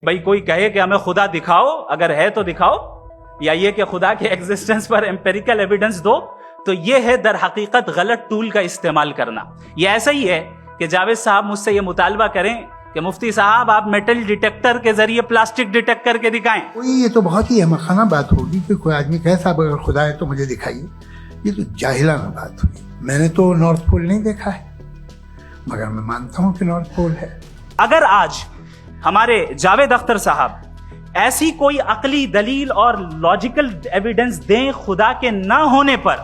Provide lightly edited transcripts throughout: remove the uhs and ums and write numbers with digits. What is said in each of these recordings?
भाई कोई कहे कि हमें खुदा दिखाओ, अगर है तो दिखाओ, या ये कि खुदा के एग्जिस्टेंस पर एम्पेरिकल एविडेंस दो, तो ये है दर हकीकत गलत टूल का इस्तेमाल करना। ये ऐसा ही है कि जावेद साहब मुझसे ये मुतालबा करें कि मुफ्ती साहब आप मेटल डिटेक्टर के जरिए प्लास्टिक डिटेक्ट करके दिखाएं। ये तो बहुत ही अहमखाना बात होगी कि कोई आदमी कहे साहब अगर खुदा है तो मुझे दिखाइए। ये तो जाहिलाना बात हुई। मैंने तो नॉर्थ पोल नहीं देखा है, मगर मैं मानता हूं कि नॉर्थ पोल है। अगर आज हमारे जावेद अख्तर साहब ऐसी कोई अकली दलील और लॉजिकल एविडेंस दें खुदा के ना होने पर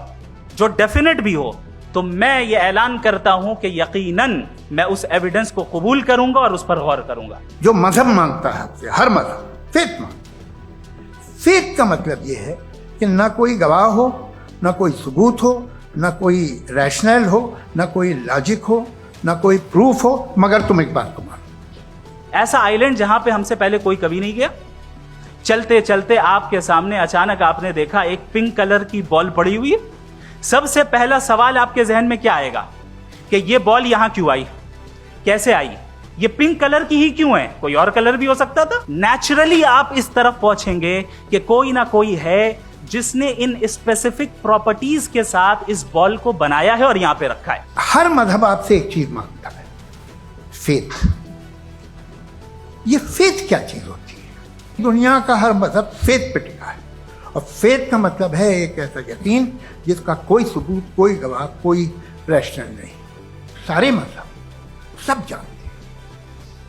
जो डेफिनेट भी हो, तो मैं ये ऐलान करता हूं कि यकीनन मैं उस एविडेंस को कबूल करूंगा और उस पर गौर करूंगा। जो मजहब मांगता है आपसे, हर मजहब फेथ मांगता, फेथ का मतलब ये है कि ना कोई गवाह हो, ना कोई सबूत हो, ना कोई रैशनल हो, ना कोई लॉजिक हो, ना कोई प्रूफ हो, मगर तुम एक बात को मानो। ऐसा आइलैंड जहां पे हमसे पहले कोई कभी नहीं गया। चलते चलते आपके सामने अचानक आपने देखा एक पिंक कलर की बॉल पड़ी हुई है। सबसे पहला सवाल आपके जहन में क्या आएगा कि ये बॉल यहां क्यों आई, कैसे आई, ये पिंक कलर की ही क्यों है, कोई और कलर भी हो सकता था। नेचुरली आप इस तरफ पहुंचेंगे कि कोई ना कोई है जिसने इन स्पेसिफिक प्रॉपर्टीज के साथ इस बॉल को बनाया है और यहां पे रखा है। हर मजहब आपसे एक चीज मांगता है, फेथ। ये फेथ क्या चीज होती है? दुनिया का हर मजहब फेथ पे टिका है, और फेथ का मतलब है एक ऐसा यकीन जिसका कोई सबूत, कोई गवाह, कोई रैशनल नहीं। सारे मजहब सब जानते हैं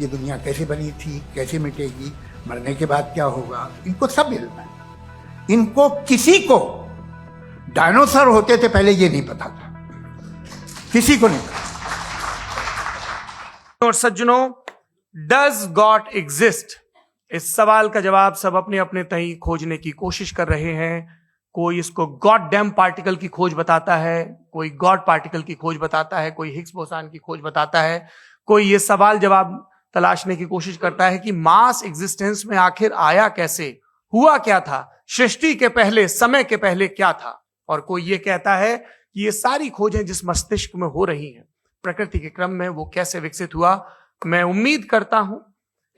ये दुनिया कैसे बनी थी, कैसे मिटेगी, मरने के बाद क्या होगा, इनको सब इल्म है। इनको किसी को डायनासोर होते थे पहले ये नहीं पता था, किसी को नहीं पता। और सज्जनों, डज गॉड एग्जिस्ट? इस सवाल का जवाब सब अपने अपने तहीं खोजने की कोशिश कर रहे हैं। कोई इसको गॉड डैम पार्टिकल की खोज बताता है, कोई गॉड पार्टिकल की खोज बताता है, कोई हिग्स बोसान की खोज बताता है, कोई ये सवाल जवाब तलाशने की कोशिश करता है कि मास एग्जिस्टेंस में आखिर आया कैसे, हुआ क्या था, सृष्टि के पहले, समय के पहले क्या था। और कोई ये कहता है कि ये सारी खोजें जिस मस्तिष्क में हो रही हैं प्रकृति के क्रम में, वो कैसे विकसित हुआ। मैं उम्मीद करता हूं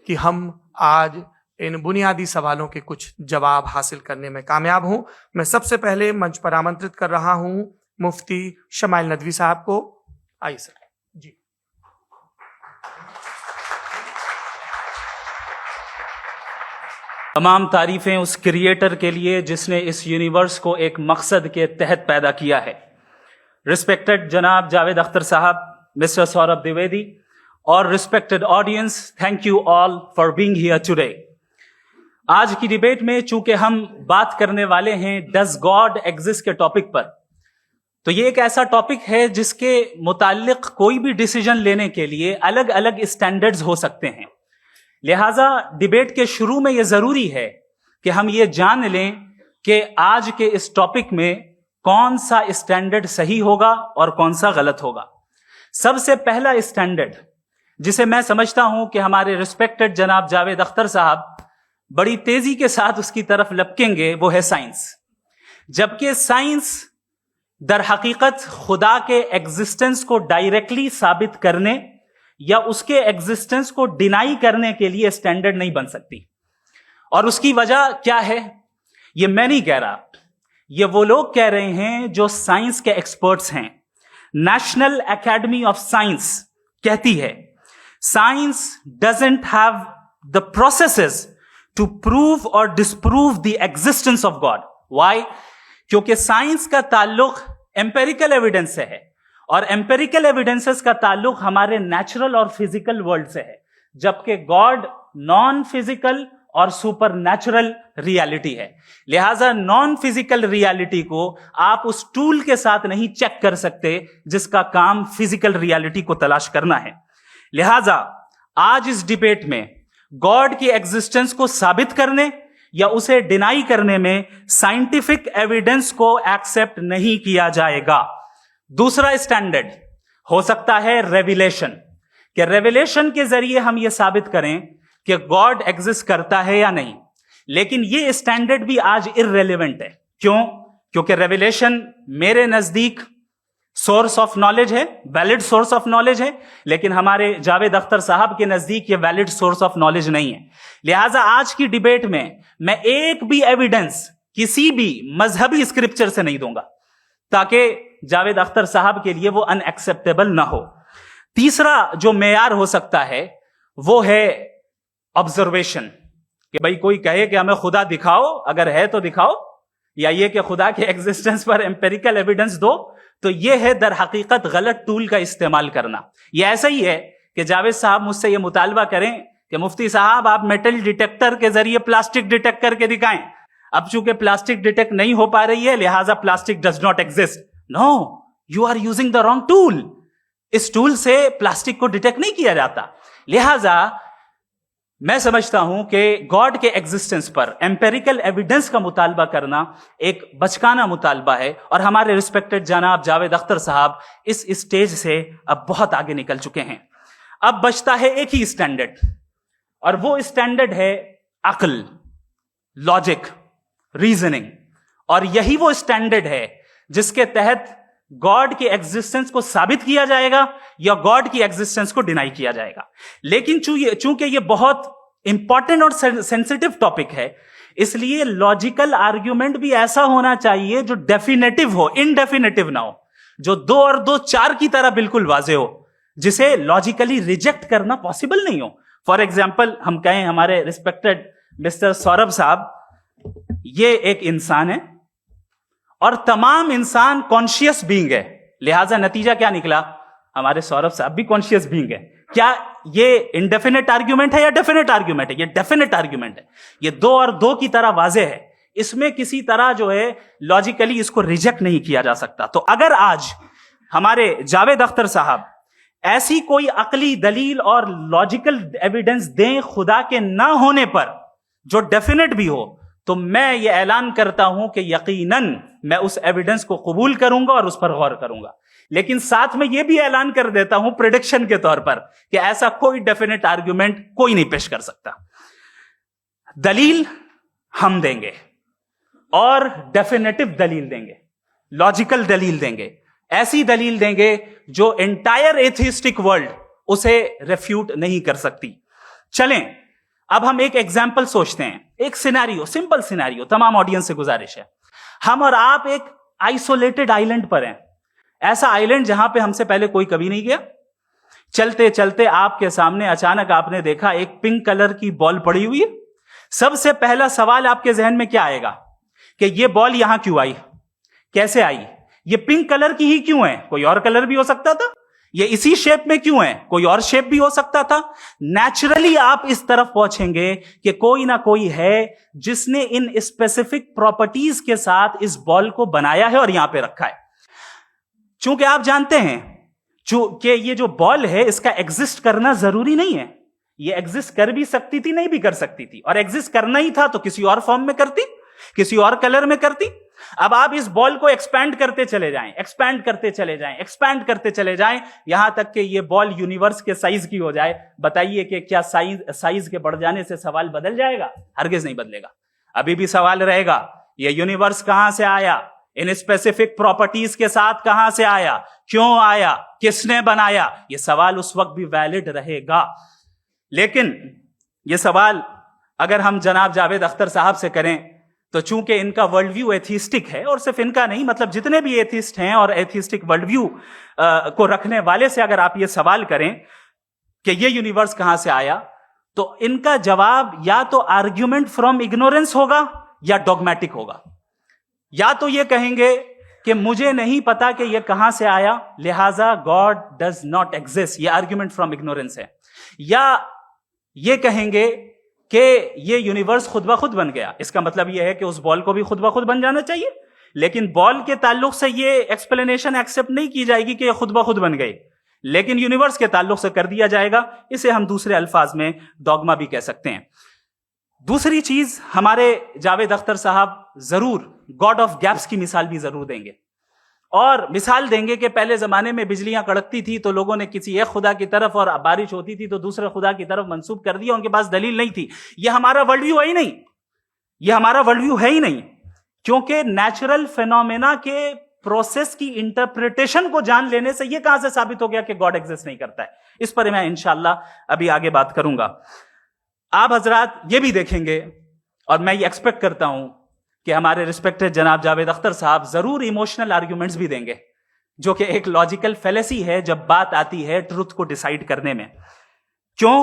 कि हम आज इन बुनियादी सवालों के कुछ जवाब हासिल करने में कामयाब हों। मैं सबसे पहले मंच पर आमंत्रित कर रहा हूं मुफ्ती शमाइल नदवी साहब को। आइए सर जी। तमाम तारीफें उस क्रिएटर के लिए जिसने इस यूनिवर्स को एक मकसद के तहत पैदा किया है। रिस्पेक्टेड जनाब जावेद अख्तर साहब, मिस्टर सौरभ द्विवेदी और respected audience, thank you all for being here today. आज की डिबेट में चूंकि हम बात करने वाले हैं डज गॉड एग्जिस्ट के टॉपिक पर, तो ये एक ऐसा टॉपिक है जिसके मुताल्लिक कोई भी डिसीजन लेने के लिए अलग अलग स्टैंडर्ड्स हो सकते हैं। लिहाजा डिबेट के शुरू में यह जरूरी है कि हम ये जान लें कि आज के इस टॉपिक में कौन सा स्टैंडर्ड सही होगा और कौन सा गलत होगा। सबसे पहला स्टैंडर्ड जिसे मैं समझता हूं कि हमारे रिस्पेक्टेड जनाब जावेद अख्तर साहब बड़ी तेजी के साथ उसकी तरफ लपकेंगे, वो है साइंस। जबकि साइंस दर हकीकत खुदा के एग्जिस्टेंस को डायरेक्टली साबित करने या उसके एग्जिस्टेंस को डिनाई करने के लिए स्टैंडर्ड नहीं बन सकती। और उसकी वजह क्या है, ये मैं नहीं कह रहा, ये वो लोग कह रहे हैं जो साइंस के एक्सपर्ट्स हैं। नेशनल एकेडमी ऑफ साइंस कहती है science doesn't have the processes to prove और disprove the existence of God. Why? क्योंकि साइंस का ताल्लुक एम्पेरिकल एविडेंस से है, और एम्पेरिकल एविडेंसेस का ताल्लुक हमारे नेचुरल और फिजिकल वर्ल्ड से है, जबकि गॉड नॉन फिजिकल और सुपर नेचुरल रियलिटी है। लिहाजा नॉन फिजिकल रियलिटी को आप उस टूल के साथ नहीं चेक कर सकते जिसका काम फिजिकल रियलिटी को तलाश करना है। लिहाजा आज इस डिबेट में गॉड की एग्जिस्टेंस को साबित करने या उसे डिनाई करने में साइंटिफिक एविडेंस को एक्सेप्ट नहीं किया जाएगा। दूसरा स्टैंडर्ड हो सकता है रेविलेशन, कि रेविलेशन के जरिए हम यह साबित करें कि गॉड एग्जिस्ट करता है या नहीं। लेकिन यह स्टैंडर्ड भी आज इररेलेवेंट है। क्यों? क्योंकि रेविलेशन मेरे नजदीक सोर्स ऑफ नॉलेज है, वैलिड सोर्स ऑफ नॉलेज है, लेकिन हमारे जावेद अख्तर साहब के नजदीक ये वैलिड सोर्स ऑफ नॉलेज नहीं है। लिहाजा आज की डिबेट में मैं एक भी एविडेंस किसी भी मजहबी स्क्रिप्चर से नहीं दूंगा, ताकि जावेद अख्तर साहब के लिए वो अनएक्सेप्टेबल ना हो। तीसरा जो मेयार हो सकता है वो है ऑब्जर्वेशन, कि भाई कोई कहे कि हमें खुदा दिखाओ, अगर है तो दिखाओ, या ये कि खुदा के एग्जिस्टेंस पर एम्पेरिकल एविडेंस दो, तो ये है दर हकीकत गलत टूल का इस्तेमाल करना। ये ऐसा ही है कि जावेद साहब मुझसे ये मुतालबा करें कि मुफ्ती साहब आप मेटल डिटेक्टर के जरिए प्लास्टिक डिटेक्ट करके दिखाएं। अब चूंकि प्लास्टिक डिटेक्ट नहीं हो पा रही है, लिहाजा plastic does not exist. No, you are using the wrong tool. इस टूल से प्लास्टिक को डिटेक्ट नहीं किया जाता। लिहाजा मैं समझता हूं कि गॉड के एग्जिस्टेंस पर एम्पेरिकल एविडेंस का मुतालबा करना एक बचकाना मुतालबा है, और हमारे रिस्पेक्टेड जनाब जावेद अख्तर साहब इस स्टेज से अब बहुत आगे निकल चुके हैं। अब बचता है एक ही स्टैंडर्ड, और वो स्टैंडर्ड है अक्ल, लॉजिक, रीजनिंग। और यही वो स्टैंडर्ड है जिसके तहत गॉड की एग्जिस्टेंस को साबित किया जाएगा या गॉड की एग्जिस्टेंस को डिनाई किया जाएगा। लेकिन चूंकि ये बहुत इंपॉर्टेंट और सेंसिटिव टॉपिक है, इसलिए लॉजिकल आर्ग्यूमेंट भी ऐसा होना चाहिए जो डेफिनेटिव हो, इनडेफिनेटिव ना हो, जो 2 और 2 4 की तरह बिल्कुल वाजे हो, जिसे लॉजिकली रिजेक्ट करना पॉसिबल नहीं हो। फॉर एग्जाम्पल हम कहें हमारे रिस्पेक्टेड मिस्टर सौरभ साहब, ये एक इंसान है और तमाम इंसान कॉन्शियस बीइंग है, लिहाजा नतीजा क्या निकला, हमारे सौरभ साहब भी कॉन्शियस बीइंग है। क्या ये इनडेफिनेट आर्ग्यूमेंट है या डेफिनेट आर्ग्यूमेंट है? ये डेफिनेट आर्ग्यूमेंट है। ये 2 और 2 की तरह वाजे है, इसमें किसी तरह जो है लॉजिकली इसको रिजेक्ट नहीं किया जा सकता। तो अगर आज हमारे जावेद अख्तर साहब ऐसी कोई अकली दलील और लॉजिकल एविडेंस दें खुदा के ना होने पर जो डेफिनेट भी हो, तो मैं ये ऐलान करता हूं कि यकीनन मैं उस एविडेंस को कबूल करूंगा और उस पर गौर करूंगा। लेकिन साथ में यह भी ऐलान कर देता हूं प्रेडिक्शन के तौर पर कि ऐसा कोई डेफिनेट आर्ग्यूमेंट कोई नहीं पेश कर सकता। दलील हम देंगे और डेफिनेटिव दलील देंगे, लॉजिकल दलील देंगे, ऐसी दलील देंगे जो एंटायर एथिस्टिक वर्ल्ड उसे रेफ्यूट नहीं कर सकती। चलें अब हम एक एग्जाम्पल सोचते हैं, एक सिनेरियो, सिंपल सिनेरियो, तमाम ऑडियंस से गुजारिश है, हम और आप एक आइसोलेटेड आइलैंड पर हैं, ऐसा आइलैंड जहां पे हमसे पहले कोई कभी नहीं गया। चलते चलते आपके सामने अचानक आपने देखा एक पिंक कलर की बॉल पड़ी हुई है। सबसे पहला सवाल आपके जहन में क्या आएगा कि ये बॉल यहां क्यों आई, कैसे आई, ये पिंक कलर की ही क्यों है, कोई और कलर भी हो सकता था, ये इसी शेप में क्यों है, कोई और शेप भी हो सकता था। नेचुरली आप इस तरफ पहुंचेंगे कि कोई ना कोई है जिसने इन स्पेसिफिक प्रॉपर्टीज के साथ इस बॉल को बनाया है और यहां पे रखा है। चूंकि आप जानते हैं कि ये जो बॉल है इसका एग्जिस्ट करना जरूरी नहीं है, ये एग्जिस्ट कर भी सकती थी, नहीं भी कर सकती थी, और एग्जिस्ट करना ही था तो किसी और फॉर्म में करती, किसी और कलर में करती। अब आप इस बॉल को एक्सपैंड करते चले जाएं, एक्सपैंड करते चले जाएं, एक्सपैंड करते चले जाएं, यहां तक कि ये बॉल यूनिवर्स के साइज की हो जाए। बताइए कि क्या साइज के बढ़ जाने से सवाल बदल जाएगा? हरगिज नहीं बदलेगा। अभी भी सवाल रहेगा, ये यूनिवर्स कहां से आया, इन स्पेसिफिक प्रॉपर्टीज के साथ कहां से आया, क्यों आया, किसने बनाया, ये सवाल उस वक्त भी वैलिड रहेगा। लेकिन ये सवाल अगर हम जनाब जावेद अख्तर साहब से करें तो चूंकि इनका वर्ल्ड व्यू एथिस्टिक है, और सिर्फ इनका नहीं, मतलब जितने भी एथिस्ट हैं और एथिस्टिक वर्ल्ड व्यू को रखने वाले से अगर आप ये सवाल करें कि ये यूनिवर्स कहां से आया, तो इनका जवाब या तो आर्ग्यूमेंट फ्रॉम इग्नोरेंस होगा या डॉगमेटिक होगा। या तो ये कहेंगे कि मुझे नहीं पता कि ये कहां से आया, लिहाजा गॉड डज नॉट एग्जिस्ट, ये आर्ग्यूमेंट फ्रॉम इग्नोरेंस है। या ये कहेंगे कि ये यूनिवर्स खुद ब खुद बन गया, इसका मतलब ये है कि उस बॉल को भी खुद ब खुद बन जाना चाहिए। लेकिन बॉल के ताल्लुक से ये एक्सप्लेनेशन एक्सेप्ट नहीं की जाएगी कि ये खुद ब खुद बन गई, लेकिन यूनिवर्स के ताल्लुक से कर दिया जाएगा। इसे हम दूसरे अल्फाज में डॉगमा भी कह सकते हैं। दूसरी चीज, हमारे जावेद अख्तर साहब जरूर गॉड ऑफ गैप्स की मिसाल भी जरूर देंगे, और मिसाल देंगे कि पहले जमाने में बिजलियां कड़कती थी तो लोगों ने किसी एक खुदा की तरफ, और बारिश होती थी तो दूसरे खुदा की तरफ मंसूब कर दिया, उनके पास दलील नहीं थी। यह हमारा वर्ल्ड व्यू है ही नहीं, यह हमारा वर्ल्ड व्यू है ही नहीं, क्योंकि नेचुरल फिनोमेना के प्रोसेस की इंटरप्रिटेशन को जान लेने से यह कहां से साबित हो गया कि गॉड एग्जिस्ट नहीं करता है? इस पर मैं इंशाल्लाह अभी आगे बात करूंगा। आप हजरात ये भी देखेंगे और मैं ये एक्सपेक्ट करता हूं कि हमारे रिस्पेक्टेड जनाब जावेद अख्तर साहब जरूर इमोशनल आर्ग्यूमेंट्स भी देंगे, जो कि एक लॉजिकल फेलेसी है जब बात आती है ट्रुथ को डिसाइड करने में। क्यों?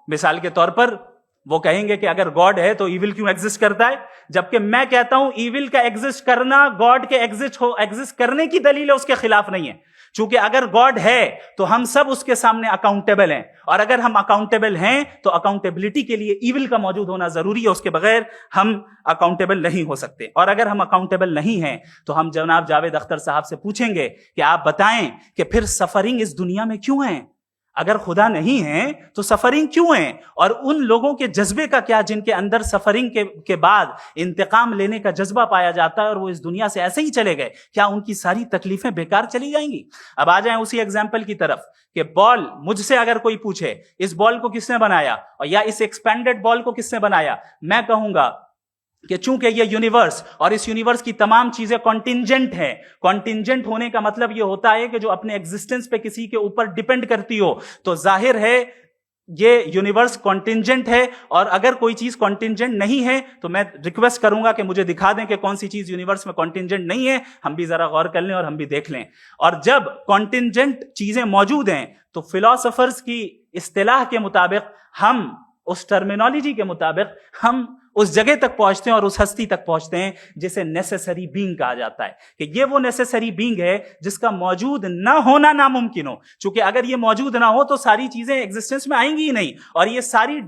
मिसाल के तौर पर वो कहेंगे कि अगर गॉड है तो इविल क्यों एग्जिस्ट करता है, जबकि मैं कहता हूं इविल का एग्जिस्ट करना गॉड के एग्जिस्ट करने की दलील है, उसके खिलाफ नहीं है। चूंकि अगर गॉड है तो हम सब उसके सामने अकाउंटेबल हैं, और अगर हम अकाउंटेबल हैं तो अकाउंटेबिलिटी के लिए इविल का मौजूद होना जरूरी है, उसके बगैर हम अकाउंटेबल नहीं हो सकते। और अगर हम अकाउंटेबल नहीं हैं तो हम जनाब जावेद अख्तर साहब से पूछेंगे कि आप बताएं कि फिर सफरिंग इस दुनिया में क्यों है? अगर खुदा नहीं है तो सफरिंग क्यों है? और उन लोगों के जज्बे का क्या जिनके अंदर सफरिंग के बाद इंतकाम लेने का जज्बा पाया जाता है और वो इस दुनिया से ऐसे ही चले गए, क्या उनकी सारी तकलीफें बेकार चली जाएंगी? अब आ जाएं उसी एग्जाम्पल की तरफ कि बॉल, मुझसे अगर कोई पूछे इस बॉल को किसने बनाया और या इस एक्सपेंडेड बॉल को किसने बनाया, मैं कहूंगा कि चूंकि ये यूनिवर्स और इस यूनिवर्स की तमाम चीजें कॉन्टिंजेंट हैं। कॉन्टिंजेंट होने का मतलब ये होता है कि जो अपने एग्जिस्टेंस पे किसी के ऊपर डिपेंड करती हो, तो जाहिर है ये यूनिवर्स कॉन्टिंजेंट है। और अगर कोई चीज कॉन्टिंजेंट नहीं है तो मैं रिक्वेस्ट करूंगा कि मुझे दिखा दें कि कौन सी चीज यूनिवर्स में कॉन्टिंजेंट नहीं है, हम भी जरा गौर कर लें और हम भी देख लें। और जब कॉन्टिंजेंट चीजें मौजूद हैं तो फिलोसोफर्स की इस्तिलाह के मुताबिक, हम उस टर्मिनोलॉजी के मुताबिक हम उस जगह तक पहुंचते हैं और उस हस्ती तक पहुंचते हैं जिसे नेसेसरी बीइंग कहा जाता है, कि ये वो नेसेसरी बीइंग है जिसका मौजूद ना होना नामुमकिन हो। क्योंकि अगर ये मौजूद ना हो तो सारी चीजें एग्जिस्टेंस में आएंगी ही नहीं, और ये सारी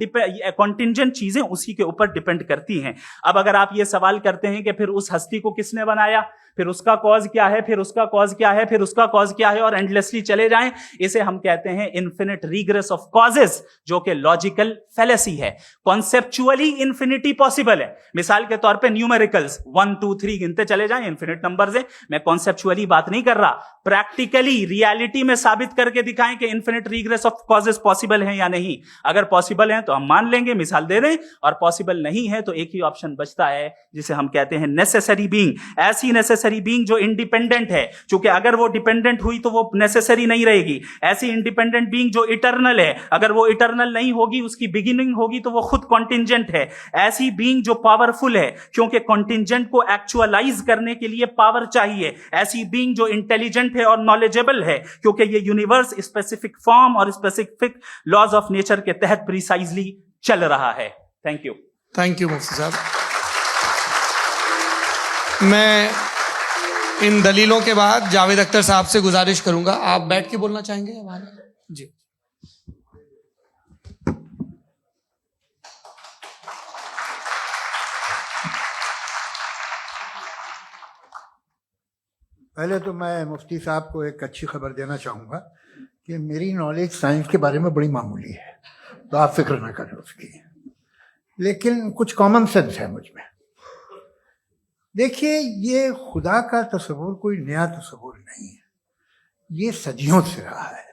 कॉन्टिंजेंट चीजें उसी के ऊपर डिपेंड करती हैं। अब अगर आप ये सवाल करते हैं कि फिर उस हस्ती को किसने बनाया, फिर उसका कॉज क्या है, फिर उसका कॉज क्या है, फिर उसका कॉज क्या है, और एंडलेसली चले जाएं, इसे हम कहते हैं इन्फिनिट रिग्रेस ऑफ कॉजेस, जो कि लॉजिकल फेलेसी है। कॉन्सेप्चुअली इन्फिनिटी पॉसिबल है। मिसाल के तौर पे न्यूमेरिकल्स 1 2 3 गिनते चले जाएं, इन्फिनिट नंबर्स हैं। मैं कॉन्सेप्चुअली बात नहीं कर रहा, प्रैक्टिकली रियलिटी में साबित करके दिखाएं कि infinite regress of causes possible है या नहीं। अगर पॉसिबल है तो हम मान लेंगे, मिसाल दे दें, और पॉसिबल नहीं है तो एक ही ऑप्शन बचता है जिसे हम कहते हैं नेसेसरी बीइंग। ऐसी नेसेसरी बीइंग जो इंडिपेंडेंट है, क्योंकि अगर वो डिपेंडेंट हुई तो वो नेसेसरी नहीं रहेगी। ऐसी इंडिपेंडेंट बीइंग जो इटर्नल है, अगर वो इटर्नल नहीं होगी, उसकी बिगिनिंग होगी, तो वो खुद कॉन्टिंजेंट है। ऐसी बीइंग जो पावरफुल है, क्योंकि कॉन्टिंजेंट को एक्चुअलाइज करने के लिए पावर चाहिए। ऐसी बीइंग जो इंटेलिजेंट है और नॉलेजेबल है, क्योंकि ये यूनिवर्स स्पेसिफिक फॉर्म और स्पेसिफिक लॉज ऑफ नेचर के तहत प्रिसाइजली चल रहा है। Thank you. थैंक यू मुफ्ती साहब। मैं इन दलीलों के बाद जावेद अख्तर साहब से गुजारिश करूंगा, आप बैठ के बोलना चाहेंगे हमारे? जी। पहले तो मैं मुफ्ती साहब को एक अच्छी खबर देना चाहूँगा कि मेरी नॉलेज साइंस के बारे में बड़ी मामूली है, तो आप फिक्र ना करें उसकी, लेकिन कुछ कॉमन सेंस है मुझ में। देखिए, ये खुदा का तस्वुर कोई नया तस्वुर नहीं है, ये सदियों से रहा है।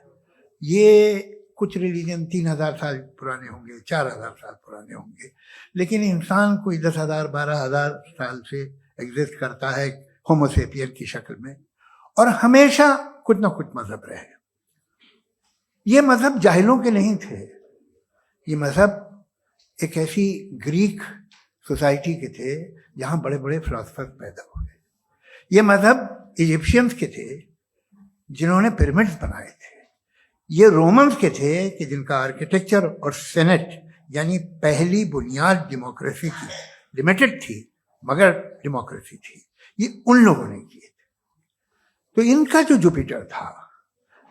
ये कुछ रिलीजन 3000 साल पुराने होंगे, 4000 साल पुराने होंगे, लेकिन इंसान कोई 10,000 12,000 साल से एग्जिस्ट करता है होमोसेपियन की शक्ल में, और हमेशा कुछ ना कुछ मजहब रहे। ये मजहब जाहिलों के नहीं थे, ये मजहब एक ऐसी ग्रीक सोसाइटी के थे जहाँ बड़े बड़े फिलोसफर पैदा हुए। ये मजहब इजिप्शियंस के थे जिन्होंने पिरामिड्स बनाए थे। ये रोमन्स के थे कि जिनका आर्किटेक्चर और सेनेट यानी पहली बुनियाद डेमोक्रेसी की, लिमिटेड थी मगर डेमोक्रेसी थी, ये उन लोगों ने किए थे। तो इनका जो जुपिटर था,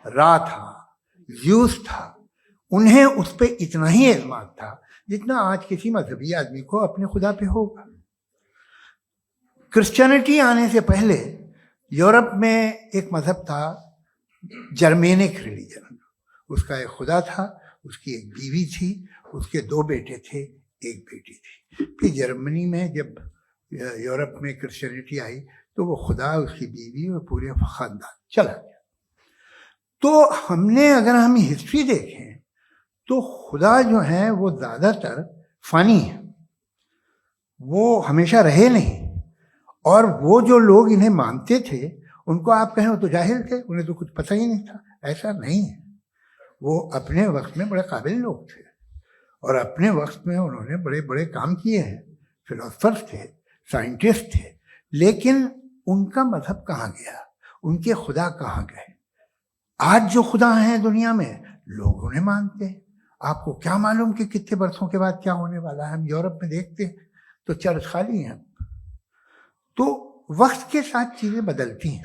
रा था, ज़्यूस था, उन्हें उस पर इतना ही एतमाद था जितना आज किसी मजहबी आदमी को अपने खुदा पे होगा। क्रिश्चियनिटी आने से पहले यूरोप में एक मजहब था, जर्मेनिक रिलीजन। उसका एक खुदा था, उसकी एक बीवी थी, उसके 2 बेटे थे, एक बेटी थी। फिर जर्मनी में जब यूरोप में क्रिश्चियनिटी आई तो वो खुदा, उसकी बीवी और पूरे खानदान चला गया। तो अगर हम हिस्ट्री देखें तो खुदा जो है वो ज़्यादातर फ़ानी है, वो हमेशा रहे नहीं। और वो जो लोग इन्हें मानते थे उनको आप कहें वो तो जाहिल थे, उन्हें तो कुछ पता ही नहीं था। ऐसा नहीं है। वो अपने वक्त में बड़े काबिल लोग थे और अपने वक्त में उन्होंने बड़े बड़े काम किए हैं। फिलोसफर्स थे, साइंटिस्ट थे, लेकिन उनका मजहब कहाँ गया, उनके खुदा कहाँ गए? आज जो खुदा हैं दुनिया में, लोग उन्हें मानते हैं। आपको क्या मालूम कि कितने वर्षों के बाद क्या होने वाला है? हम यूरोप में देखते हैं तो चर्च खाली हैं। तो वक्त के साथ चीजें बदलती हैं।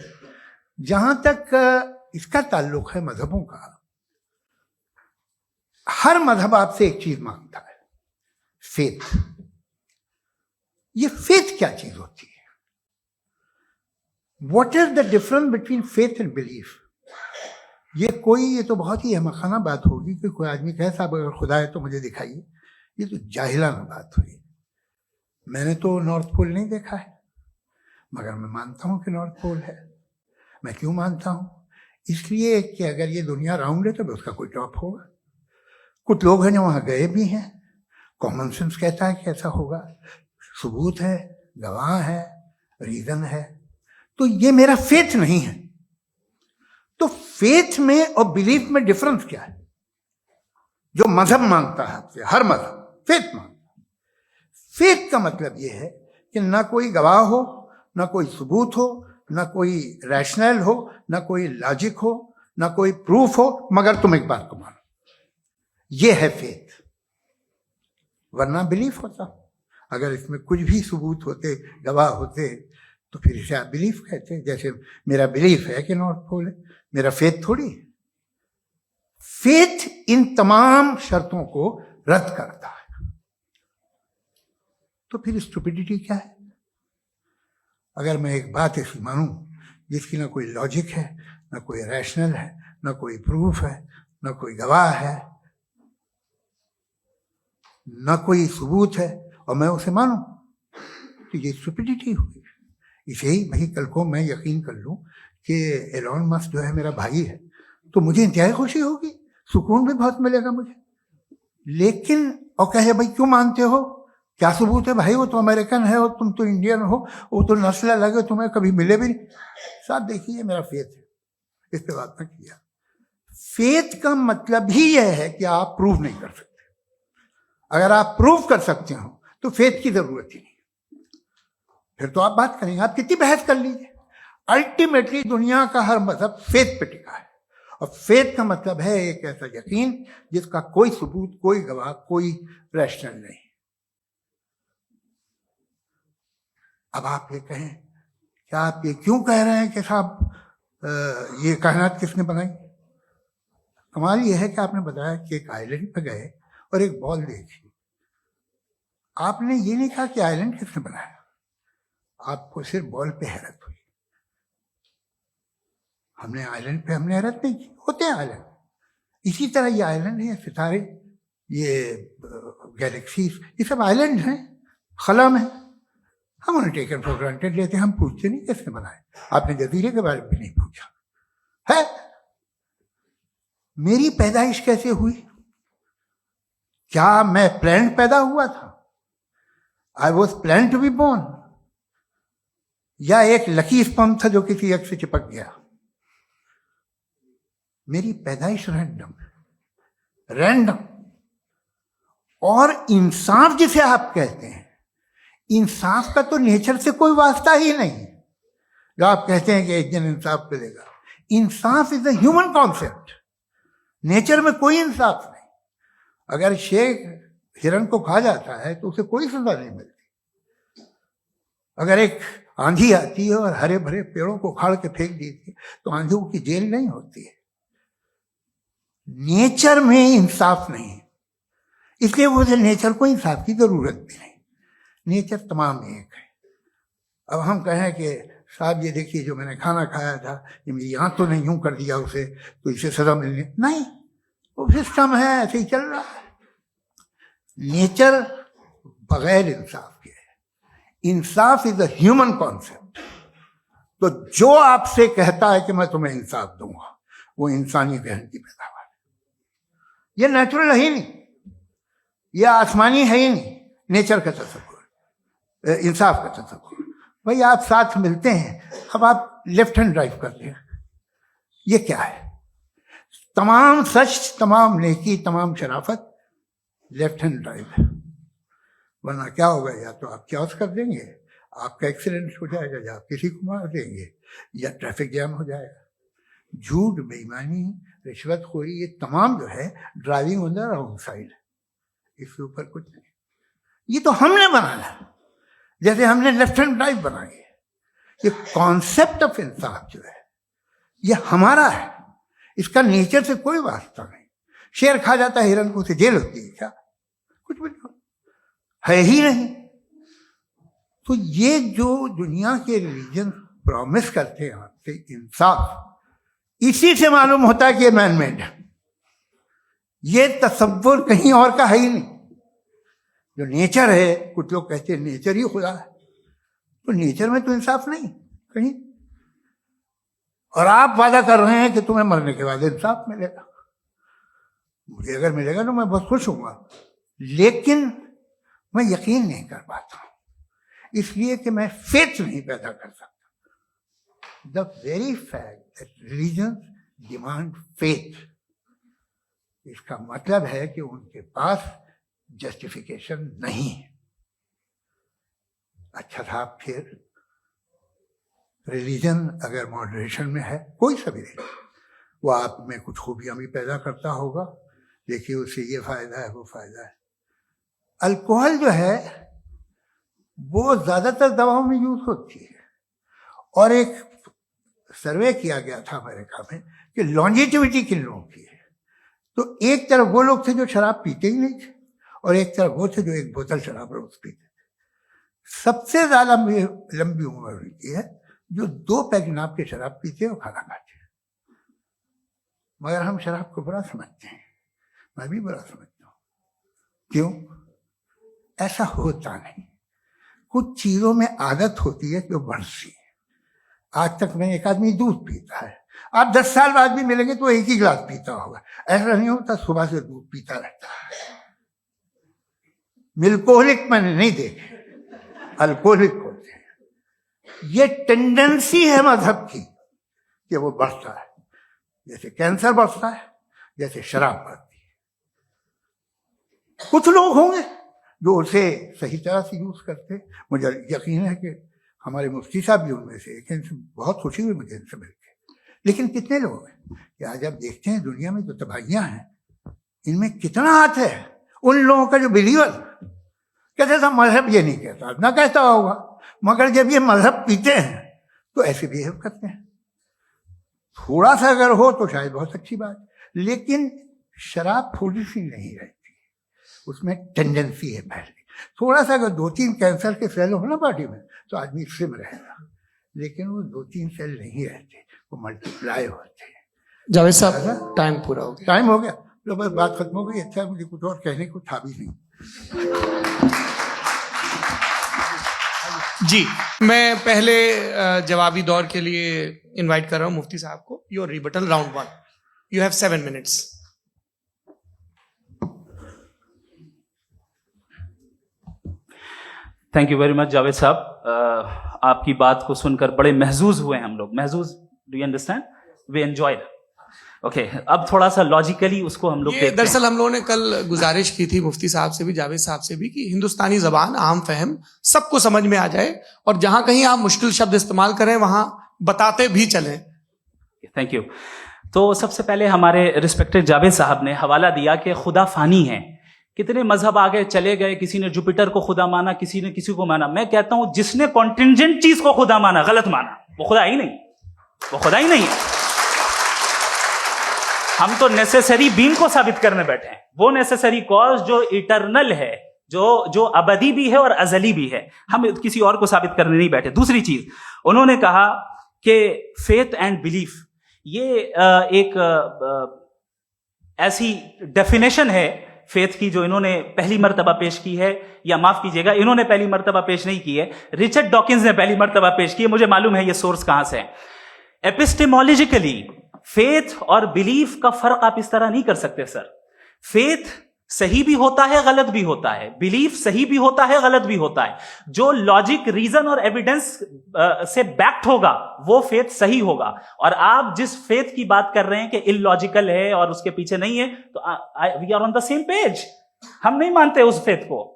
जहां तक इसका ताल्लुक है मजहबों का, हर मजहब आपसे एक चीज मांगता है, फेथ। ये फेथ क्या चीज होती है? What is the difference between faith and belief? ये तो बहुत ही अहमकाना बात होगी कि कोई आदमी कहे साहब अगर खुदा है तो मुझे दिखाइए। ये तो जाहिलाना बात हुई। मैंने तो नॉर्थ पोल नहीं देखा है, मगर मैं मानता हूं कि नॉर्थ पोल है। मैं क्यों मानता हूं? इसलिए कि अगर ये दुनिया राउंड है तो उसका कोई टॉप होगा। कुछ लोग हैं जो वहां गए भी हैं, कॉमन सेंस कहता है कि ऐसा होगा, सबूत है, गवाह है, रीजन है। तो ये मेरा फेथ नहीं है। तो फेथ में और बिलीफ में डिफरेंस क्या है? जो मजहब मांगता है आपसे, हर मजहब फेथ मांगता है। फेथ का मतलब यह है कि ना कोई गवाह हो, ना कोई सबूत हो, ना कोई रैशनल हो, ना कोई लॉजिक हो, ना कोई प्रूफ हो, मगर तुम एक बात को मानो। यह है फेथ। वरना बिलीफ होता। अगर इसमें कुछ भी सबूत होते, गवाह होते, तो फिर इसे आप बिलीफ कहते। जैसे मेरा बिलीफ है कि नॉर्थ पोल है, मेरा फेथ थोड़ी है। फेथ इन तमाम शर्तों को रद्द करता है। तो फिर स्टुपिडिटी क्या है? अगर मैं एक बात ऐसी मानूं जिसकी ना कोई लॉजिक है, ना कोई रैशनल है, ना कोई प्रूफ है, ना कोई गवाह है, ना कोई सबूत है, और मैं उसे मानूं, तो ये स्टुपिडिटी हुई। इसे ही भाई कल को मैं यकीन कर लूं कि एलॉन मस्क जो है मेरा भाई है, तो मुझे इंतहाई खुशी होगी, सुकून भी बहुत मिलेगा मुझे। लेकिन और कहे भाई क्यों मानते हो, क्या सबूत है? भाई वो तो अमेरिकन है और तुम तो इंडियन हो, वो तो नस्ल अलग है, तुम्हें कभी मिले भी नहीं। साहब देखिए मेरा फेथ है, इस पे बात ना किया। फेथ का मतलब ही यह है कि आप प्रूव नहीं कर सकते। अगर आप प्रूव कर सकते हो तो फेथ की जरूरत ही नहीं, फिर तो आप बात करेंगे, आप कितनी बहस कर लीजिए। अल्टीमेटली दुनिया का हर मजहब फेथ पे टिका है, और फेथ का मतलब है एक ऐसा यकीन जिसका कोई सबूत, कोई गवाह, कोई रैशनल नहीं। अब आप ये कहें, क्या आप ये क्यों कह रहे हैं कि साहब ये कायनात किसने बनाई? कमाल ये है कि आपने बताया कि एक आइलैंड पे गए और एक बॉल देखी। आपने ये नहीं कहा कि आइलैंड किसने बनाया, आपको सिर्फ बॉल पे हैरत हुई। हमने आइलैंड पे हमने हैरत नहीं की, होते हैं आइलैंड। इसी तरह ये आइलैंड है, सितारे, ये गैलेक्सीज, ये सब आइलैंड हैं, खला में। हम उन्हें टेकन फॉर ग्रांटेड लेते हैं, हम पूछते नहीं किसने बनाए। आपने जजीरे के बारे में भी नहीं पूछा है। मेरी पैदाइश कैसे हुई? क्या मैं प्लान पैदा हुआ था? I was plan to be born, या एक लकी स्पर्म था जो किसी एक से चिपक गया? मेरी पैदाइश रैंडम। और इंसाफ जिसे आप कहते हैं, इंसाफ का तो नेचर से कोई वास्ता ही नहीं। जो आप कहते हैं कि एक दिन इंसाफ मिलेगा, इंसाफ is a human concept. Nature में कोई इंसाफ नहीं। अगर शेर हिरन को खा जाता है तो उसे कोई सजा नहीं मिलती। अगर एक आंधी आती है और हरे भरे पेड़ों को उखाड़ के फेंक देती है तो आंधियों की जेल नहीं होती है। नेचर में इंसाफ नहीं है, इसलिए मुझे नेचर को इंसाफ की जरूरत भी नहीं। नेचर तमाम एक है। अब हम कहें कि साहब ये देखिए जो मैंने खाना खाया था, ये मेरी आंख तो नहीं यूं कर दिया उसे, तो इसे सजा मिलनी नहीं। वो सिस्टम है, ऐसे ही चल रहा है। नेचर बगैर इंसाफ के है। इंसाफ इज अ ह्यूमन कॉन्सेप्ट। तो जो आपसे कहता है कि मैं तुम्हें इंसाफ दूंगा, वो इंसानी जहन की पैदावार है। ये नेचुरल है ही नहीं, ये आसमानी है ही नहीं। नेचर का तसव्वुर, इंसाफ का तसव्वुर भाई आप साथ मिलते हैं, अब आप लेफ्ट हैंड ड्राइव करते हैं, ये क्या है? तमाम सच, तमाम नेकी, तमाम शराफत लेफ्ट हैंड ड्राइव है। वरना क्या होगा, या तो आप क्रॉस कर देंगे, आपका एक्सीडेंट हो जाएगा, या आप किसी को मार देंगे, या ट्रैफिक जैम हो जाएगा। झूठ, बेईमानी, रिश्वतखोरी, ये तमाम जो है driving on the wrong side, इसके ऊपर कुछ नहीं। ये तो हमने बनाया, जैसे हमने लेफ्ट हैंड ड्राइव बनाई है। ये कॉन्सेप्ट ऑफ इंसाफ जो है ये हमारा है, इसका नेचर से कोई वास्ता नहीं। शेर खा जाता है हिरन को, उसे जेल होती है क्या? कुछ भी नहीं, है ही नहीं। तो ये जो दुनिया के रिलीजन प्रॉमिस करते हैं आपसे इंसाफ, इसी से मालूम होता है कि ये मैनमेड है। ये तसव्वुर कहीं और का है ही नहीं। जो नेचर है, कुछ लोग कहते हैं नेचर ही खुदा है, तो नेचर में तो इंसाफ नहीं कहीं। और आप वादा कर रहे हैं कि तुम्हें मरने के बाद इंसाफ मिलेगा। मुझे अगर मिलेगा तो मैं बहुत खुश होऊंगा, लेकिन मैं यकीन नहीं कर पाता हूं, इसलिए कि मैं फेथ नहीं पैदा कर सकता। The very fact that religion demand faith, इसका मतलब है कि उनके पास जस्टिफिकेशन नहीं है। अच्छा साहब, फिर रिलीजन अगर मॉडरेशन में है, कोई सा भी नहीं, वो आप में कुछ खूबियां भी पैदा करता होगा, देखिए उससे ये फायदा है, वो फायदा है। अल्कोहल जो है वो ज्यादातर दवाओं में यूज होती है, और एक सर्वे किया गया था अमेरिका में कि लॉन्जेटिविटी किन लोगों की है, तो एक तरफ वो लोग थे जो शराब पीते ही नहीं थे, और एक तरफ वो थे जो एक बोतल शराब रोज पीते थे। सबसे ज्यादा लंबी उम्र उनकी है जो 2 पैक नाप के शराब पीते और खाना खाते हैं। मगर हम शराब को बुरा समझते हैं, मैं भी बुरा समझता हूँ। क्यों? ऐसा होता नहीं। कुछ चीजों में आदत होती है जो बढ़ती है। आज तक में एक आदमी दूध पीता है, आप 10 साल बाद भी मिलेंगे तो एक ही गिलास पीता होगा। ऐसा नहीं होता, सुबह से दूध पीता रहता है। मिल्कोहलिक मैंने नहीं देखे, अल्कोहलिक होते हैं। ये टेंडेंसी है मजहब की कि वो बढ़ता है, जैसे कैंसर बढ़ता है, जैसे शराब बढ़ती है। कुछ लोग होंगे जो उसे सही तरह से यूज करते। मुझे यकीन है कि हमारे मुफ्ती साहब भी उनमें से एक, इनसे बहुत खुशी हुई मुझे इनसे मिलकर। लेकिन कितने लोग हैं कि आज आप देखते हैं दुनिया में जो तबाहियां हैं, इनमें कितना हाथ है उन लोगों का जो बिलीवर कहते था मजहब ये नहीं कहता, ना कहता होगा, मगर जब ये मजहब पीते हैं तो ऐसे बिहेव करते हैं। थोड़ा सा अगर हो तो शायद बहुत अच्छी बात, लेकिन शराब थोड़ी सी नहीं रहती, उसमें टेंडेंसी है पहले। थोड़ा सा अगर 2-3 कैंसर के सेल हो ना बॉडी में तो आदमी स्लिम रहेगा, लेकिन वो 2-3 सेल नहीं रहते, वो मल्टीप्लाई होते हैं। जावेद साहब, टाइम पूरा हो गया। टाइम हो गया तो बस बात खत्म हो गई। अच्छा, मुझे कुछ और कहने को था भी नहीं। जी, मैं पहले जवाबी दौर के लिए इनवाइट कर रहा हूं मुफ्ती साहब को। Your rebuttal round 1, you have 7 minutes। Thank you very much Javed साहब। आपकी बात को सुनकर बड़े महजूज हुए हम लोग। महजूज, do you understand? We enjoyed. Okay, अब थोड़ा सा लॉजिकली उसको हम लोग देखते हैं। दरअसल हम लोगों ने कल गुजारिश की थी मुफ्ती साहब से भी, जावेद साहब से भी, कि हिंदुस्तानी जबान आम फहम सबको समझ में आ जाए, और जहां कहीं आप मुश्किल शब्द इस्तेमाल करें वहां बताते भी चलें। Thank you. तो सबसे पहले हमारे रिस्पेक्टेड जावेद साहब ने हवाला दिया कि खुदा फानी है। कितने मजहब आगे चले गए, किसी ने जुपिटर को खुदा माना, किसी ने किसी को माना। मैं कहता हूं जिसने कॉन्टिंजेंट चीज को खुदा माना, गलत माना, वो खुदा ही नहीं, वो खुदा ही नहीं है। हम तो नेसेसरी बीइंग को साबित करने बैठे हैं, वो नेसेसरी कॉज जो इटरनल है, जो अबदी भी है और अजली भी है। हम किसी और को साबित करने नहीं बैठे। दूसरी चीज, उन्होंने कहा कि फेथ एंड बिलीफ, ये एक ऐसी डेफिनेशन है फेथ की जो इन्होंने पहली मर्तबा पेश की है, या माफ कीजिएगा, इन्होंने पहली मर्तबा पेश नहीं की है, रिचर्ड डॉकिंस ने पहली मर्तबा पेश की है। मुझे मालूम है ये सोर्स कहां से है। एपिस्टेमोलॉजिकली फेथ और बिलीफ का फर्क आप इस तरह नहीं कर सकते सर। फेथ सही भी होता है, गलत भी होता है, बिलीफ सही भी होता है, गलत भी होता है। जो लॉजिक, रीजन और एविडेंस से बैक्ड होगा वो फेथ सही होगा। और आप जिस फेथ की बात कर रहे हैं कि इलॉजिकल है और उसके पीछे नहीं है, तो we are on the same page. हम नहीं मानते उस फेथ को।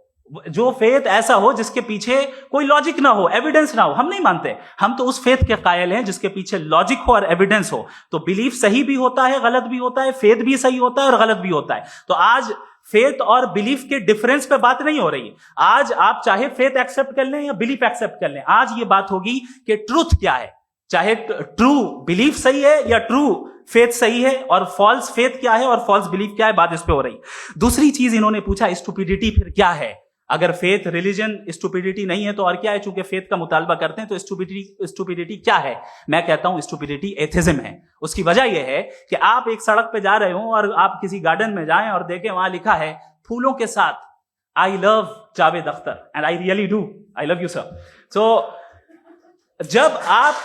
जो फेथ ऐसा हो जिसके पीछे कोई लॉजिक ना हो, एविडेंस ना हो, हम नहीं मानते। हम तो उस फेथ के कायल हैं जिसके पीछे लॉजिक हो और एविडेंस हो। तो बिलीफ सही भी होता है, गलत भी होता है, फेथ भी सही होता है और गलत भी होता है। तो आज फेथ और बिलीफ के डिफरेंस पे बात नहीं हो रही। आज आप चाहे फेथ एक्सेप्ट कर लें या बिलीफ एक्सेप्ट कर लें, आज ये बात होगी कि ट्रूथ क्या है। चाहे ट्रू बिलीफ सही है या ट्रू फेथ सही है, और फॉल्स फेथ क्या है और फॉल्स बिलीफ क्या है, बात इस पे हो रही। दूसरी चीज इन्होंने पूछा, स्टुपिडिटी फिर क्या है? अगर फेथ रिलीजन स्टुपिडिटी नहीं है तो और क्या है? चूंकि फेथ का मुतालबा करते हैं तो स्टुपिडिटी क्या है? मैं कहता हूं स्टुपिडिटी एथिज्म है। उसकी वजह यह है कि आप एक सड़क पे जा रहे हो और आप किसी गार्डन में जाएं और देखें वहां लिखा है फूलों के साथ, I love Javed Akhtar and I really do, I love you sir. So जब आप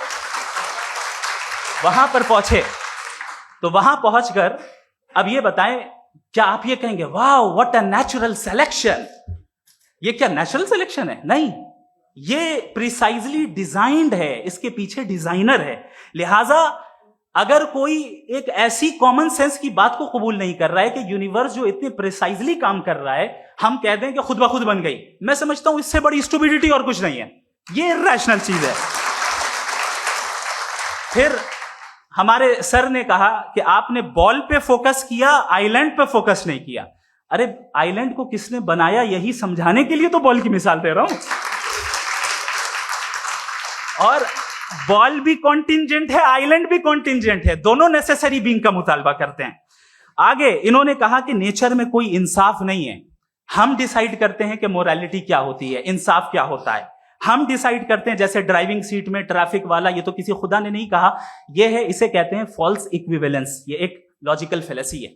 वहां पर पहुंचे तो वहां पहुंचकर अब ये बताएं, क्या आप ये कहेंगे wow what a natural selection? ये क्या नेचुरल सिलेक्शन है? नहीं, ये प्रिसाइजली डिजाइंड है, इसके पीछे डिजाइनर है। लिहाजा अगर कोई एक ऐसी कॉमन सेंस की बात को कबूल नहीं कर रहा है कि यूनिवर्स जो इतने प्रिसाइजली काम कर रहा है, हम कह दें कि खुद ब खुद बन गई, मैं समझता हूं इससे बड़ी स्टुपिडिटी और कुछ नहीं है। ये इर्रेशनल चीज है। फिर हमारे सर ने कहा कि आपने बॉल पे फोकस किया, आइलैंड पे फोकस नहीं किया। अरे आइलैंड को किसने बनाया, यही समझाने के लिए तो बॉल की मिसाल दे रहा हूं। और बॉल भी कॉन्टिंजेंट है, आइलैंड भी कॉन्टिंजेंट है, दोनों नेसेसरी बीइंग का मुतालबा करते हैं। आगे इन्होंने कहा कि नेचर में कोई इंसाफ नहीं है। हम डिसाइड करते हैं कि मोरालिटी क्या होती है, इंसाफ क्या होता है। हम डिसाइड करते हैं, जैसे ड्राइविंग सीट में ट्रैफिक वाला, ये तो किसी खुदा ने नहीं कहा, ये है, इसे कहते हैं फॉल्स इक्विवेलेंस। ये एक लॉजिकल फेलेसी है।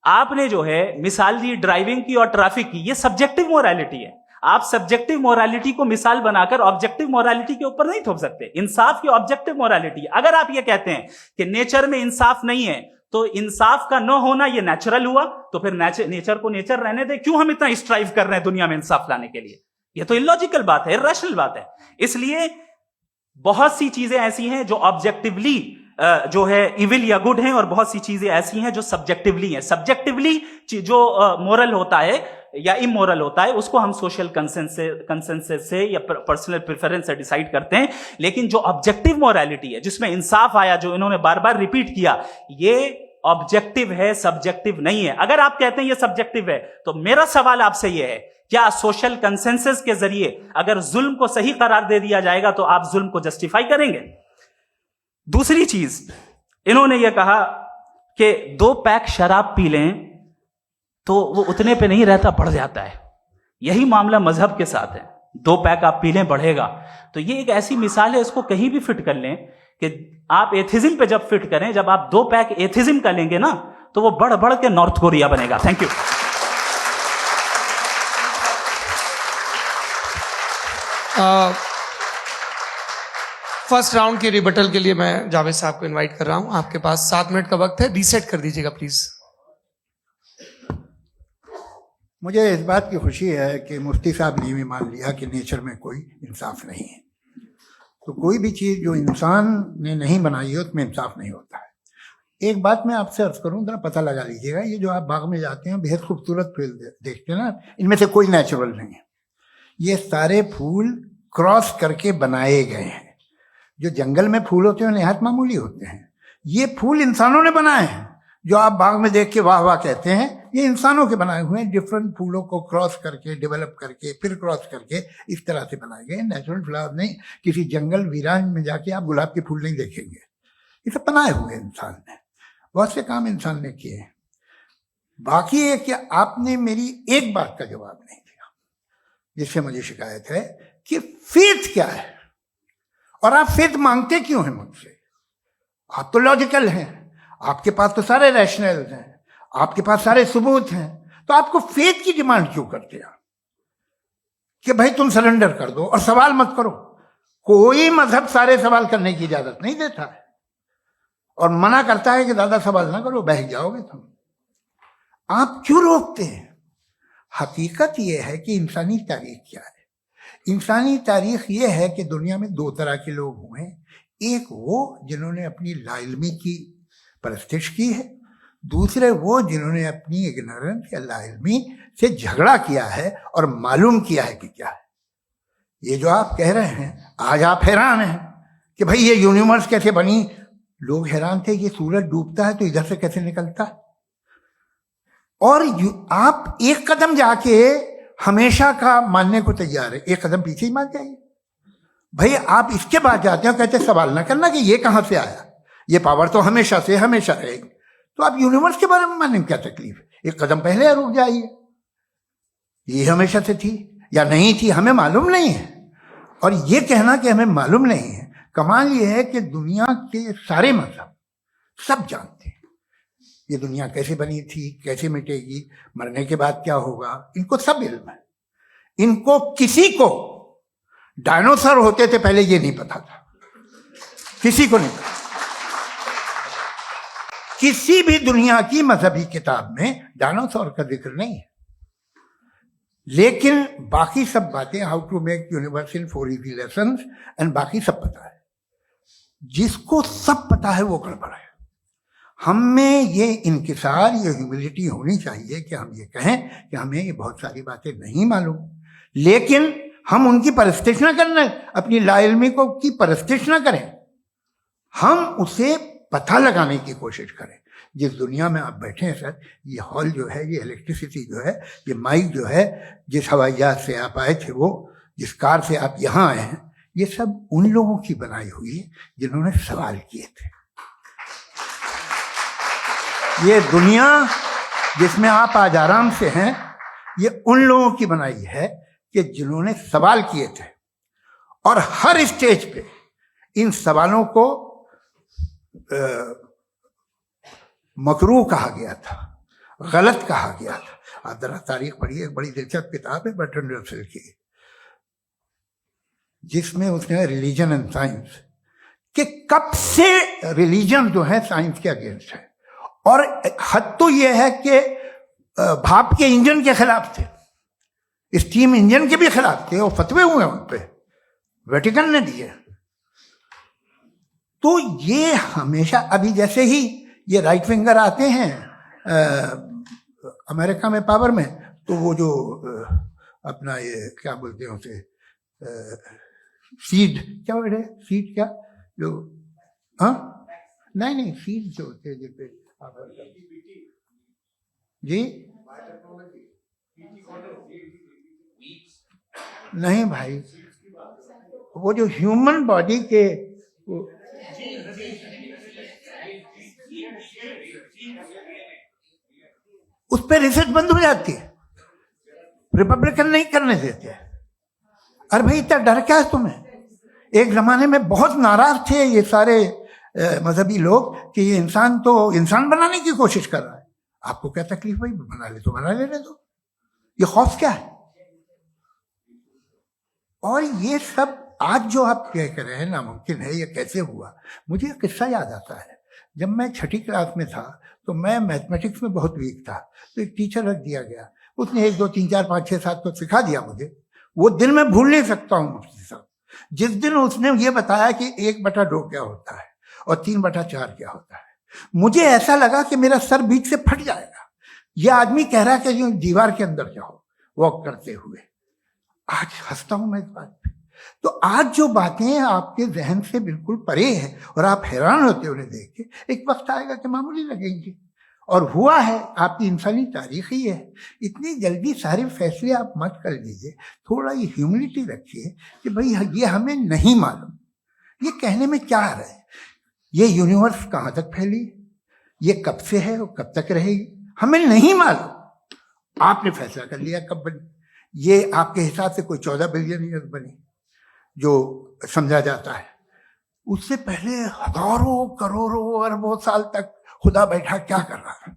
आपने जो है मिसाल दी ड्राइविंग की और ट्रैफिक की, ये सब्जेक्टिव मोरालिटी है। आप सब्जेक्टिव मोरालिटी को मिसाल बनाकर ऑब्जेक्टिव मोरालिटी के ऊपर नहीं थोप सकते। इंसाफ की ऑब्जेक्टिव मोरालिटी है। अगर आप ये कहते हैं कि नेचर में इंसाफ नहीं है, तो इंसाफ का न होना ये नेचुरल हुआ, तो फिर नेचर को नेचर रहने दे। क्यों हम इतना स्ट्राइव कर रहे हैं दुनिया में इंसाफ लाने के लिए? ये तो इलॉजिकल बात है, इर्रेशनल बात है। इसलिए बहुत सी चीजें ऐसी हैं जो ऑब्जेक्टिवली जो है इविल या गुड हैं, और बहुत सी चीजें ऐसी हैं जो सब्जेक्टिवली हैं। सब्जेक्टिवली जो मोरल होता है या इमोरल होता है, उसको हम सोशल कंसेंसस से या पर्सनल प्रेफरेंस से डिसाइड करते हैं। लेकिन जो ऑब्जेक्टिव मोरालिटी है, जिसमें इंसाफ आया, जो इन्होंने बार बार रिपीट किया, ये ऑब्जेक्टिव है, सब्जेक्टिव नहीं है। अगर आप कहते हैं ये सब्जेक्टिव है, तो मेरा सवाल आपसे यह है, क्या सोशल कंसेंसस के जरिए अगर जुल्म को सही करार दे दिया जाएगा तो आप जुल्म को जस्टिफाई करेंगे? दूसरी चीज इन्होंने यह कहा कि 2 पैक शराब पी लें तो वो उतने पे नहीं रहता, बढ़ जाता है। यही मामला मजहब के साथ है। 2 पैक आप पी लें, बढ़ेगा। तो ये एक ऐसी मिसाल है, इसको कहीं भी फिट कर लें कि आप एथिज्म पे जब फिट करें, जब आप 2 पैक एथिज्म का लेंगे ना, तो वो बढ़ बढ़ के नॉर्थ कोरिया बनेगा। Thank you. फर्स्ट राउंड के रिबटल के लिए मैं जावेद साहब को इनवाइट कर रहा हूं। आपके पास 7 मिनट का वक्त है, रीसेट कर दीजिएगा प्लीज। मुझे इस बात की खुशी है कि मुफ्ती साहब ने भी मान लिया कि नेचर में कोई इंसाफ नहीं है। तो कोई भी चीज़ जो इंसान ने नहीं बनाई है उसमें इंसाफ नहीं होता है। एक बात मैं आपसे अर्ज करूं, जरा पता लगा लीजिएगा, ये जो आप बाग में जाते हैं बेहद खूबसूरत फूल देखते हैं ना, इनमें से कोई नेचुरल नहीं है। ये सारे फूल क्रॉस करके बनाए गए हैं। जो जंगल में फूल होते हैं निहायत मामूली होते हैं। ये फूल इंसानों ने बनाए हैं। जो आप बाग में देख के वाह वाह कहते हैं, ये इंसानों के बनाए हुए हैं। डिफरेंट फूलों को क्रॉस करके, डेवलप करके, फिर क्रॉस करके इस तरह से बनाए गए। नेचुरल फ्लावर नहीं। किसी जंगल वीरान में जाके आप गुलाब के फूल नहीं देखेंगे। ये सब बनाए हुए इंसान ने, बहुत से काम इंसान ने किए हैं। बाकी है कि आपने मेरी एक बात का जवाब नहीं दिया, जिससे मुझे शिकायत है कि फेथ क्या है और आप फेथ मांगते क्यों हैं मुझसे? आप तो लॉजिकल हैं, आपके पास तो सारे रैशनल हैं, आपके पास सारे सबूत हैं, तो आपको फेथ की डिमांड क्यों करते हैं कि भाई तुम सरेंडर कर दो और सवाल मत करो? कोई मजहब सारे सवाल करने की इजाजत नहीं देता है और मना करता है कि ज्यादा सवाल ना करो, बह जाओगे तुम। आप क्यों रोकते हैं? हकीकत ये है कि इंसानी तारीख क्या है। इंसानी तारीख ये है कि दुनिया में दो तरह के लोग हुए हैं। एक वो जिन्होंने अपनी लाइल्मी की परस्तिश की है, दूसरे वो जिन्होंने अपनी इग्नोरेंस या लाइल्मी से झगड़ा किया है और मालूम किया है कि क्या है। ये जो आप कह रहे हैं, आज आप हैरान हैं कि भाई ये यूनिवर्स कैसे बनी। लोग हैरान थे कि सूरज डूबता है तो इधर से कैसे निकलता है। और आप एक कदम जाके हमेशा का मानने को तैयार है, एक कदम पीछे ही मान जाइए। भाई आप इसके बाद जाते हो, कहते सवाल ना करना कि ये कहां से आया, ये पावर तो हमेशा से हमेशा रहेगी। तो आप यूनिवर्स के बारे में मानने में क्या तकलीफ है? एक कदम पहले रुक जाइए। ये हमेशा से थी या नहीं थी हमें मालूम नहीं है। और ये कहना कि हमें मालूम नहीं है, कमाल ये है कि दुनिया के सारे मजहब सब जानते हैं ये दुनिया कैसे बनी थी, कैसे मिटेगी, मरने के बाद क्या होगा, इनको सब इल्म है। इनको किसी को डायनासोर होते थे पहले ये नहीं पता था, किसी को नहीं पता। किसी भी दुनिया की मजहबी किताब में डायनासोर का जिक्र नहीं है। लेकिन बाकी सब बातें, how to make universe in 4 easy lessons and बाकी सब पता है। जिसको सब पता है वो गड़बड़ है। हम में ये इंकिसार, ये ह्यूमिलिटी होनी चाहिए कि हम ये कहें कि हमें ये बहुत सारी बातें नहीं मालूम, लेकिन हम उनकी परस्तिश ना करें, अपनी लाइल्मी को की परस्तिश ना करें, हम उसे पता लगाने की कोशिश करें। जिस दुनिया में आप बैठे हैं सर, ये हॉल जो है, ये इलेक्ट्रिसिटी जो है, ये माइक जो है, जिस हवाई जहाज से आप आए थे, वो जिस कार से आप यहाँ आए हैं, ये सब उन लोगों की बनाई हुई है जिन्होंने सवाल किए थे। ये दुनिया जिसमें आप आज आराम से हैं, ये उन लोगों की बनाई है कि जिन्होंने सवाल किए थे। और हर स्टेज पे इन सवालों को मकरूह कहा गया था, गलत कहा गया था। आप जरा तारीख पढ़िए, एक बड़ी दिलचस्प किताब है बर्ट्रैंड रसेल की, जिसमें उसने रिलीजन एंड साइंस कि कब से रिलीजन जो है साइंस के अगेंस्ट है। और हद तो यह है कि भाप के इंजन के खिलाफ थे, स्टीम इंजन के भी खिलाफ थे, और फतवे हुए उन पे, वेटिकन ने दिए। तो ये हमेशा, अभी जैसे ही ये राइट विंगर आते हैं अमेरिका में पावर में, तो वो जो अपना ये क्या बोलते हैं उसे, सीड क्या वर्ड है, सीड क्या जो, हाँ नहीं सीड जो होते हैं जिसपे जी, नहीं भाई, वो जो ह्यूमन बॉडी के उस पर रिसर्च बंद हो जाती है, रिपब्लिकन नहीं करने देते। अरे भाई इतना डर क्या है तुम्हें? एक जमाने में बहुत नाराज थे ये सारे मजहबी लोग कि ये इंसान तो इंसान बनाने की कोशिश कर रहा है। आपको क्या तकलीफ भाई, बना ले तो बना लेने दो, ये खौफ क्या है? और ये सब आज जो आप कह रहे हैं नामुमकिन है, ये कैसे हुआ? मुझे एक किस्सा याद आता है। जब मैं 6ठी क्लास में था तो मैं मैथमेटिक्स में बहुत वीक था, तो एक टीचर रख दिया गया, उसने 1 2 3 4 5 6 7 तो सिखा दिया मुझे। वो दिन मैं भूल नहीं सकता हूँ मुफ्ती साहब, जिस दिन उसने ये बताया कि 1/2 क्या होता है और 3/4 क्या होता है। मुझे ऐसा लगा कि मेरा सर बीच से फट जाएगा। यह आदमी कह रहा है कि जो दीवार के अंदर जाओ वॉक करते हुए। आज हंसता हूं मैं इस बात पे। तो आज जो बातें आपके जहन से बिल्कुल परे है और आप हैरान होते हो उन्हें देख के, एक वक्त आएगा कि मामूली लगेंगे। और हुआ है, आपकी इंसानी तारीख ही है। इतनी जल्दी सारे फैसले आप मत कर लीजिए, थोड़ा ये ह्यूमिलिटी रखिए कि भाई ये हमें नहीं मालूम। ये कहने में क्या आ रहा है? ये यूनिवर्स कहाँ तक फैली, ये कब से है और कब तक रहेगी, हमें नहीं मालूम। आपने फैसला कर लिया कब बनी। ये आपके हिसाब से कोई 14 बिलियन ईयर बनी जो समझा जाता है। उससे पहले हजारों करोड़ों अरबों साल तक खुदा बैठा क्या कर रहा था?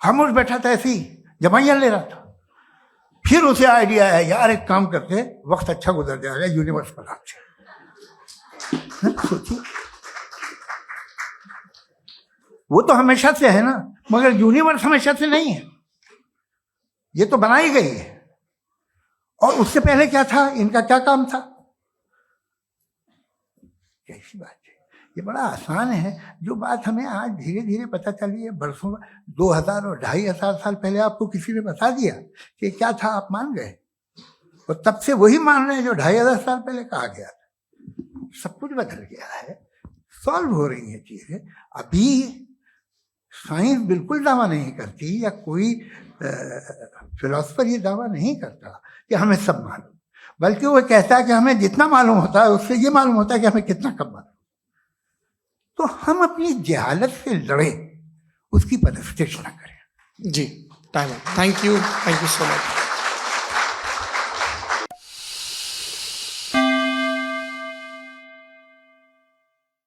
खामोश बैठा था, ऐसे ही जमाइयां ले रहा था। फिर उसे आइडिया है, यार एक काम करते, वक्त अच्छा गुजर जाएगा, यूनिवर्स बनाते। सोचिए, वो तो हमेशा से है ना, मगर यूनिवर्स हमेशा से नहीं है। ये तो बनाई गई है। और उससे पहले क्या था, इनका क्या काम था? कैसी बात है, ये बड़ा आसान है। जो बात हमें आज धीरे धीरे पता चली है, बरसों 2000 और 2500 साल पहले आपको किसी ने बता दिया कि क्या था, आप मान गए, और तब से वही मान रहे हैं जो 2500 साल पहले कहा गया था। सब कुछ बदल गया है, सॉल्व हो रही है चीजें। अभी साइंस बिल्कुल दावा नहीं करती, या कोई फिलोसफर ये दावा नहीं करता कि हमें सब मालूम, बल्कि वो कहता है कि हमें जितना मालूम होता है उससे ये मालूम होता है कि हमें कितना कम मालूम। तो हम अपनी जहालत से लड़े, उसकी परस्तिश न करें। जी, time. Thank you so much.